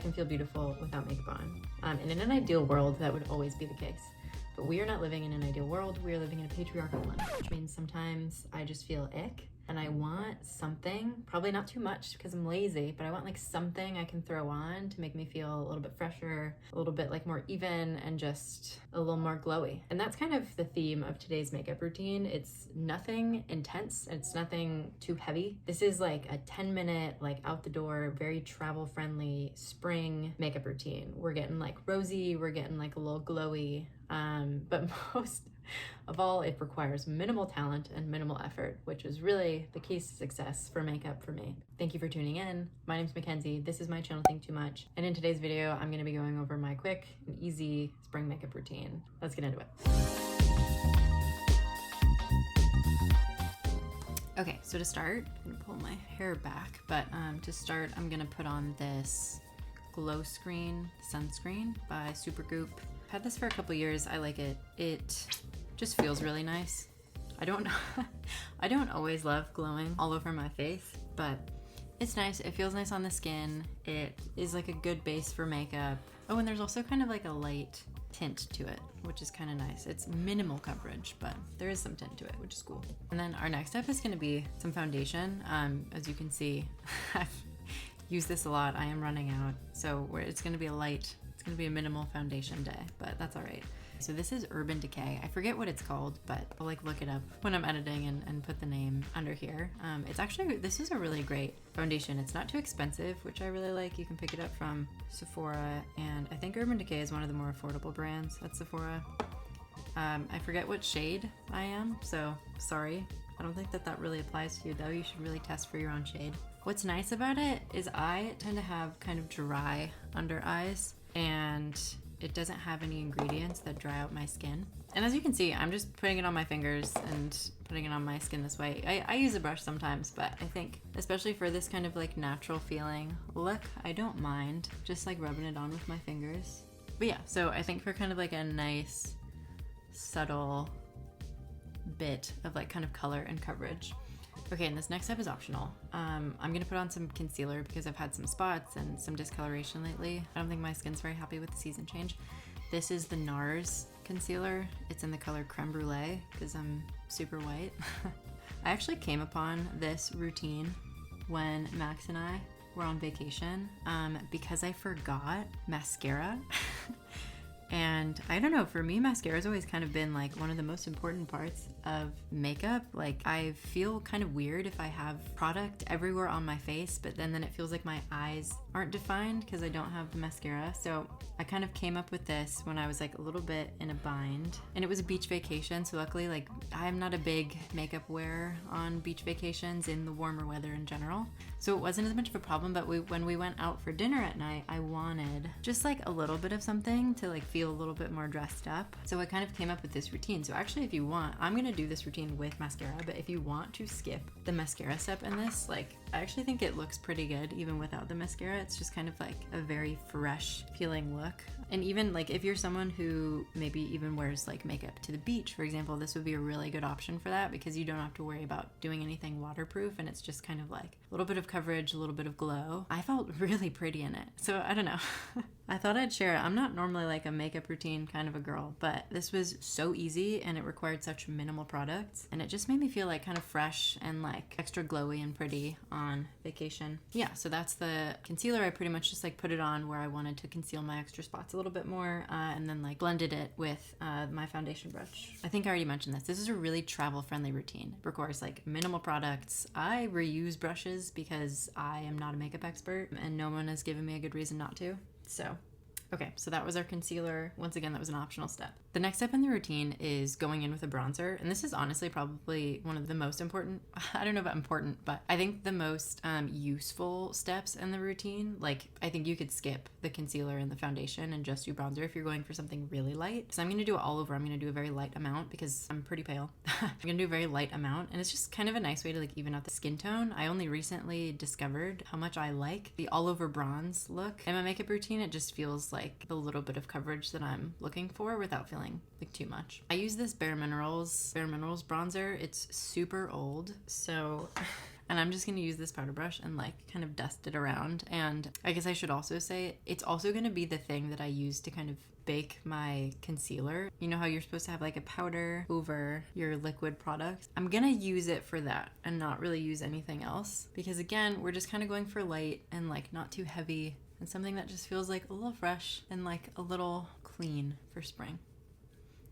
can feel beautiful without makeup on. And in an ideal world, that would always be the case. But we are not living in an ideal world. We are living in a patriarchal one, which means sometimes I just feel ick and I want something, probably not too much because I'm lazy, but I want like something I can throw on to make me feel a little bit fresher, a little bit like more even, and just a little more glowy. And that's kind of the theme of today's makeup routine. It's nothing intense. It's nothing too heavy. This is like a 10-minute, like out the door, very travel friendly spring makeup routine. We're getting like rosy, we're getting like a little glowy, but most of all, it requires minimal talent and minimal effort, which is really the key to success for makeup for me. Thank you for tuning in. My name's Mackenzie. This is my channel, Think Too Much. And in today's video, I'm gonna be going over my quick and easy spring makeup routine. Let's get into it. Okay, so to start, I'm gonna pull my hair back, but to start, I'm gonna put on this Glow Screen Sunscreen by Supergoop. I've had this for a couple years. I like it. It just feels really nice. I don't always love glowing all over my face, but it's nice. It feels nice on the skin. It is like a good base for makeup. Oh, and there's also kind of like a light tint to it, which is kind of nice. It's minimal coverage, but there is some tint to it, which is cool. And then our next step is going to be some foundation. As you can see, I've used this a lot. I am running out, so it's going to be a light. It's going to be a minimal foundation day, but that's all right. So this is Urban Decay. I forget what it's called, but I'll like look it up when I'm editing and put the name under here. It's actually, this is a really great foundation. It's not too expensive, which I really like. You can pick it up from Sephora, and I think Urban Decay is one of the more affordable brands at Sephora. I forget what shade I am, so sorry. I don't think that really applies to you though. You should really test for your own shade. What's nice about it is I tend to have kind of dry under eyes, and it doesn't have any ingredients that dry out my skin. And as you can see, I'm just putting it on my fingers and putting it on my skin this way. I use a brush sometimes, but I think especially for this kind of like natural feeling look, I don't mind just like rubbing it on with my fingers. But yeah, so I think for kind of like a nice subtle bit of like kind of color and coverage. Okay, and this next step is optional. I'm gonna put on some concealer because I've had some spots and some discoloration lately. I don't think my skin's very happy with the season change. This is the NARS concealer. It's in the color Creme Brulee because I'm super white. I actually came upon this routine when Max and I were on vacation because I forgot mascara. And I don't know, for me, mascara has always kind of been like one of the most important parts of makeup. Like I feel kind of weird if I have product everywhere on my face, but then it feels like my eyes aren't defined because I don't have the mascara. So I kind of came up with this when I was like a little bit in a bind, and it was a beach vacation. So luckily, like I'm not a big makeup wearer on beach vacations in the warmer weather in general. So it wasn't as much of a problem, but when we went out for dinner at night, I wanted just like a little bit of something to like feel a little bit more dressed up. So I kind of came up with this routine. So actually, if you want, I'm gonna do this routine with mascara, but if you want to skip the mascara step in this, like I actually think it looks pretty good even without the mascara. It's just kind of like a very fresh feeling look. And even like if you're someone who maybe even wears like makeup to the beach, for example, this would be a really good option for that because you don't have to worry about doing anything waterproof, and it's just kind of like a little bit of coverage, a little bit of glow. I felt really pretty in it. So I don't know. I thought I'd share it. I'm not normally like a makeup routine kind of a girl, but this was so easy and it required such minimal products, and it just made me feel like kind of fresh and like extra glowy and pretty on vacation. Yeah, so that's the concealer. I pretty much just like put it on where I wanted to conceal my extra spots a little bit more, and then like blended it with my foundation brush. I think I already mentioned this. This is a really travel friendly routine. It requires like minimal products. I reuse brushes because I am not a makeup expert and no one has given me a good reason not to. So, okay, so that was our concealer. Once again, that was an optional step. The next step in the routine is going in with a bronzer. And this is honestly probably one of the most important, I don't know about important, but I think the most useful steps in the routine. Like, I think you could skip the concealer and the foundation and just do bronzer if you're going for something really light. So I'm gonna do it all over. I'm gonna do a very light amount because I'm pretty pale. I'm gonna do a very light amount, and it's just kind of a nice way to like even out the skin tone. I only recently discovered how much I like the all over bronze look in my makeup routine. It just feels like the little bit of coverage that I'm looking for without feeling like too much. I use this Bare Minerals bronzer. It's super old, so And I'm just going to use this powder brush and like kind of dust it around. And I guess I should also say it's also going to be the thing that I use to kind of bake my concealer. You know how you're supposed to have like a powder over your liquid product? I'm gonna use it for that and not really use anything else, because again, we're just kind of going for light and like not too heavy and something that just feels like a little fresh and like a little clean for spring.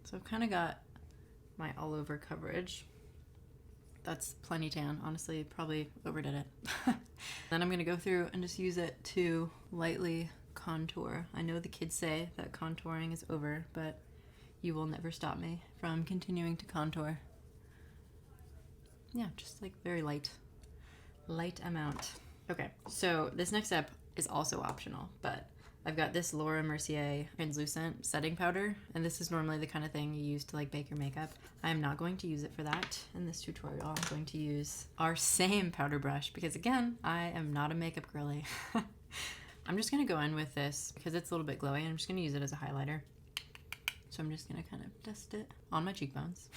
So I've kind of got my all over coverage. That's plenty tan, honestly, probably overdid it. Then I'm gonna go through and just use it to lightly contour. I know the kids say that contouring is over, but you will never stop me from continuing to contour. Yeah, just like very light amount. Okay, so this next step is also optional, but I've got this Laura Mercier translucent setting powder, and this is normally the kind of thing you use to like bake your makeup. I am not going to use it for that in this tutorial. I'm going to use our same powder brush because again, I am not a makeup girly. I'm just gonna go in with this because it's a little bit glowy, and I'm just gonna use it as a highlighter. So I'm just gonna kind of dust it on my cheekbones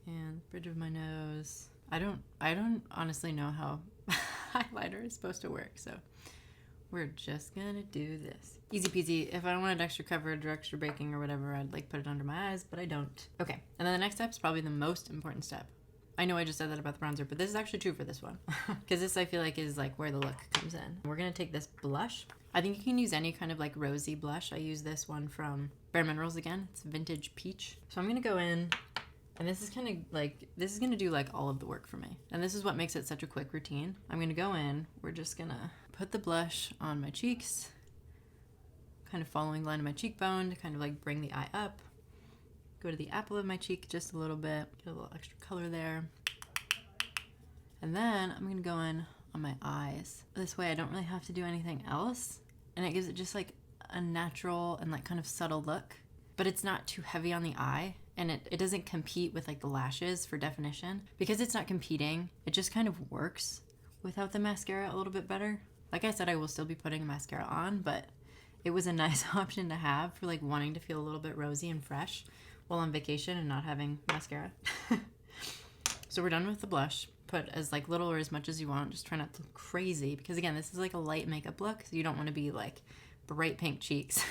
and bridge of my nose. I don't honestly know how highlighter is supposed to work, so we're just gonna do this. Easy peasy. If I wanted extra coverage or extra baking or whatever, I'd like put it under my eyes, but I don't. Okay, and then the next step is probably the most important step. I know I just said that about the bronzer, but this is actually true for this one. Because this I feel like is like where the look comes in. We're gonna take this blush. I think you can use any kind of like rosy blush. I use this one from Bare Minerals again. It's Vintage Peach. So I'm gonna go in, and this is kind of like, this is gonna do like all of the work for me. And this is what makes it such a quick routine. I'm gonna go in, we're just gonna put the blush on my cheeks, kind of following the line of my cheekbone to kind of like bring the eye up. Go to the apple of my cheek just a little bit, get a little extra color there. And then I'm gonna go in on my eyes. This way I don't really have to do anything else, and it gives it just like a natural and like kind of subtle look, but it's not too heavy on the eye, and it doesn't compete with like the lashes for definition. Because it's not competing, it just kind of works without the mascara a little bit better. Like I said, I will still be putting mascara on, but it was a nice option to have for like wanting to feel a little bit rosy and fresh while on vacation and not having mascara. So we're done with the blush. Put as like little or as much as you want. Just try not to look crazy, because again, this is like a light makeup look, so you don't want to be like bright pink cheeks.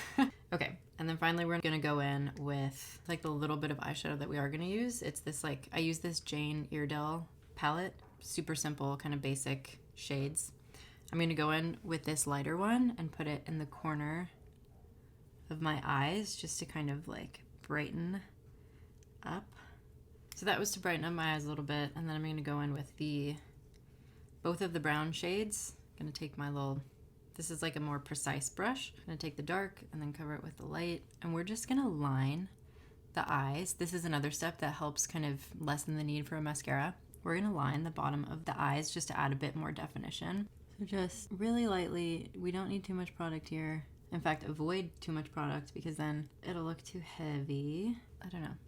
Okay, and then finally we're gonna go in with like the little bit of eyeshadow that we are gonna use. It's this like, I use this Jane Iredale palette. Super simple, kind of basic shades. I'm gonna go in with this lighter one and put it in the corner of my eyes just to kind of like brighten up. So that was to brighten up my eyes a little bit, and then I'm gonna go in with both of the brown shades. I'm gonna take my little, this is like a more precise brush. I'm gonna take the dark and then cover it with the light, and we're just gonna line the eyes. This is another step that helps kind of lessen the need for a mascara. We're gonna line the bottom of the eyes just to add a bit more definition. So just really lightly, we don't need too much product here. In fact, avoid too much product because then it'll look too heavy.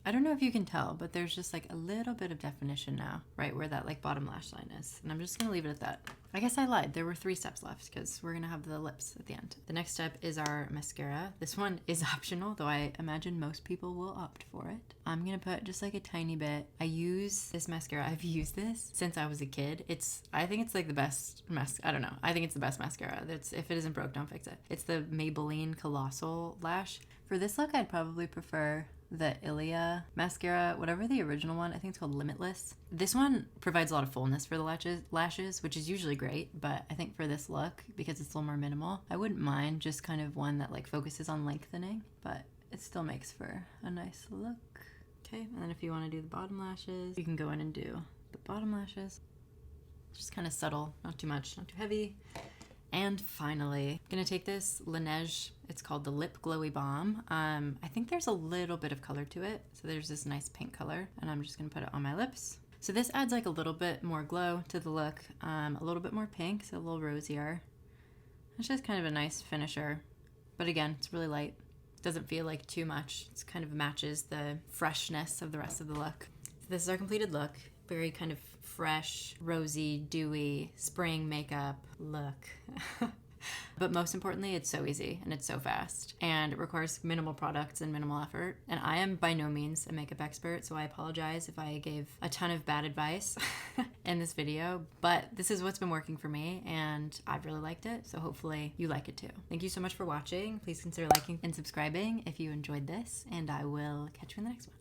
I don't know if you can tell, but there's just like a little bit of definition now, right where that like bottom lash line is. And I'm just gonna leave it at that. I guess I lied. There were 3 steps left because we're gonna have the lips at the end. The next step is our mascara. This one is optional, though I imagine most people will opt for it. I'm gonna put just like a tiny bit. I use this mascara. I've used this since I was a kid. I think it's like the best I don't know. I think it's the best mascara. If it isn't broke, don't fix it. It's the Maybelline Colossal Lash. For this look, I'd probably prefer the Ilia mascara, whatever the original one. I think it's called Limitless. This one provides a lot of fullness for the lashes, which is usually great, but I think for this look, because it's a little more minimal, I wouldn't mind just kind of one that like focuses on lengthening, but it still makes for a nice look. Okay, and then if you want to do the bottom lashes, you can go in and do the bottom lashes. Just kind of subtle, not too much, not too heavy. And finally, I'm gonna take this Laneige, it's called the Lip Glowy Balm. I think there's a little bit of color to it. So there's this nice pink color, and I'm just gonna put it on my lips. So this adds like a little bit more glow to the look, a little bit more pink, so a little rosier. It's just kind of a nice finisher. But again, it's really light. Doesn't feel like too much. It kind of matches the freshness of the rest of the look. So this is our completed look. Very kind of fresh, rosy, dewy, spring makeup look. But most importantly, it's so easy and it's so fast and it requires minimal products and minimal effort. And I am by no means a makeup expert, so I apologize if I gave a ton of bad advice in this video, but this is what's been working for me and I've really liked it. So hopefully you like it too. Thank you so much for watching. Please consider liking and subscribing if you enjoyed this, and I will catch you in the next one.